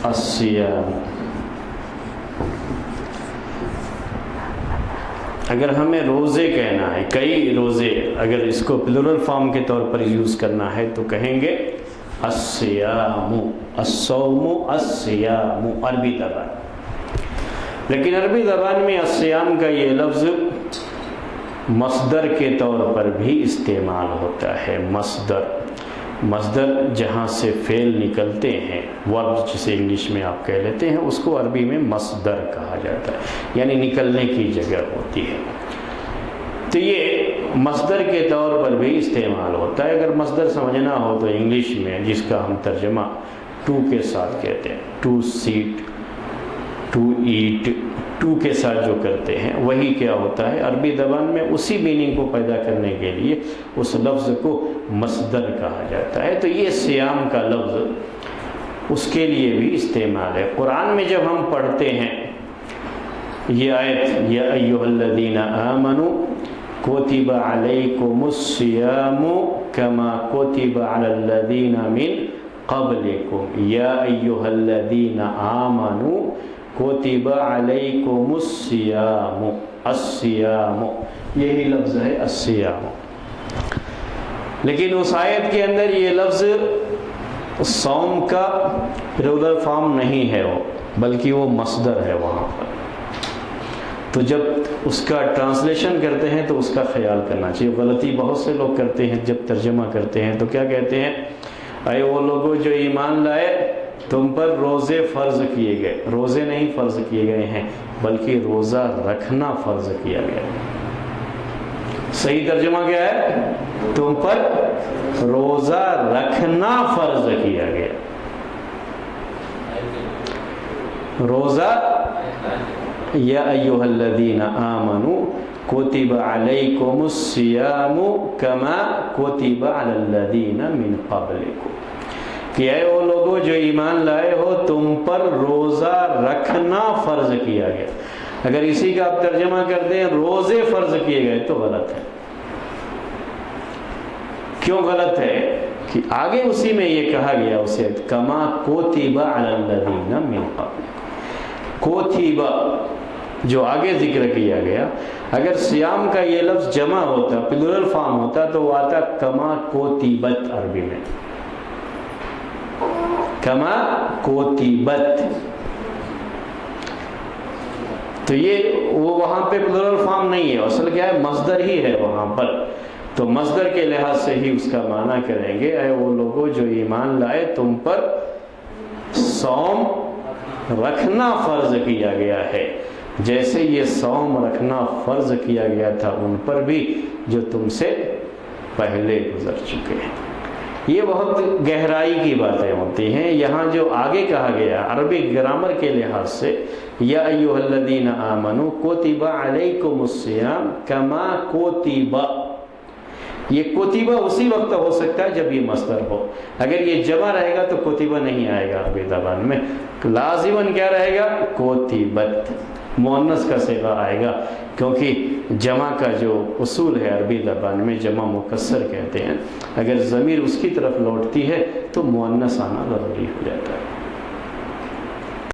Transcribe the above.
الصیام. اگر ہمیں روزے کہنا ہے، کئی روزے، اگر اس کو پلورل فارم کے طور پر یوز کرنا ہے تو کہیں گے الصیام، الصوم، الصیام، عربی زبان. لیکن عربی زبان میں الصیام کا یہ لفظ مصدر کے طور پر بھی استعمال ہوتا ہے. مصدر جہاں سے فعل نکلتے ہیں، ورب جسے انگلش میں آپ کہہ لیتے ہیں، اس کو عربی میں مصدر کہا جاتا ہے، یعنی نکلنے کی جگہ ہوتی ہے. تو یہ مصدر کے طور پر بھی استعمال ہوتا ہے. اگر مصدر سمجھنا ہو تو انگلش میں جس کا ہم ترجمہ ٹو کے ساتھ کہتے ہیں، two set, two eight, two کے ساتھ جو کرتے ہیں وہی کیا ہوتا ہے عربی زبان میں اسی میننگ کو پیدا کرنے کے لیے اس لفظ کو مصدر کہا جاتا ہے. تو یہ صیام کا لفظ اس کے لیے بھی استعمال ہے. قرآن میں جب ہم پڑھتے ہیں یہ آیت، یا ایھا الذین آمنوا کتب علیکم الصیام کما کتب علی الذین من قبلکم، یا ایھا الذین آمنوا کتب علیکم الصیام، الصیام، یہی لفظ ہے الصیام. لیکن اس آیت کے اندر یہ لفظ صوم کا پلورل فارم نہیں ہے وہ، بلکہ وہ مصدر ہے وہاں پر. تو جب اس کا ٹرانسلیشن کرتے ہیں تو اس کا خیال کرنا چاہیے. غلطی بہت سے لوگ کرتے ہیں، جب ترجمہ کرتے ہیں تو کیا کہتے ہیں، اے وہ لوگوں جو ایمان لائے تم پر روزے فرض کیے گئے. روزے نہیں فرض کیے گئے ہیں، بلکہ روزہ رکھنا فرض کیا گیا. صحیح ترجمہ کیا ہے؟ تم پر روزہ رکھنا فرض کیا گیا. روزہ، یا ایھا الذین آمنوا کتب علیکم الصیام کما کتب علی الذین من قبلکم، کہ اے وہ لوگوں جو ایمان لائے ہو تم پر روزہ رکھنا فرض کیا گیا. اگر اسی کا آپ ترجمہ کر دیں روزے فرض کیے گئے تو غلط ہے. کیوں غلط ہے؟ کہ آگے اسی میں یہ کہا گیا اسے کما کتب علی الذین من قبلکم. کتب جو آگے ذکر کیا گیا، اگر صیام کا یہ لفظ جمع ہوتا، پلورل فارم ہوتا تو وہ آتا کما کتبت، عربی میں کما کتبت. تو یہ وہ وہاں پہ پلورل فارم نہیں ہے، اصل کیا ہے، مصدر ہی ہے وہاں پر. تو مصدر کے لحاظ سے ہی اس کا معنی کریں گے اے وہ لوگوں جو ایمان لائے تم پر صوم رکھنا فرض کیا گیا ہے، جیسے یہ صوم رکھنا فرض کیا گیا تھا ان پر بھی جو تم سے پہلے گزر چکے ہیں. یہ بہت گہرائی کی باتیں ہوتی ہیں. یہاں جو آگے کہا گیا عربی گرامر کے لحاظ سے، یا ایھا الذین آمنوا کتب علیکم الصیام کما کتب، یہ کتبہ اسی وقت ہو سکتا ہے جب یہ مصدر ہو. اگر یہ جمع رہے گا تو کتبہ نہیں آئے گا عربی زبان میں. لازماً کیا رہے گا؟ کتبت، مؤنث کا صیغہ آئے گا، کیونکہ جمع کا جو اصول ہے عربی زبان میں جمع مکسر کہتے ہیں. اگر ضمیر اس کی طرف لوٹتی ہے تو مؤنث آنا ضروری ہو جاتا ہے.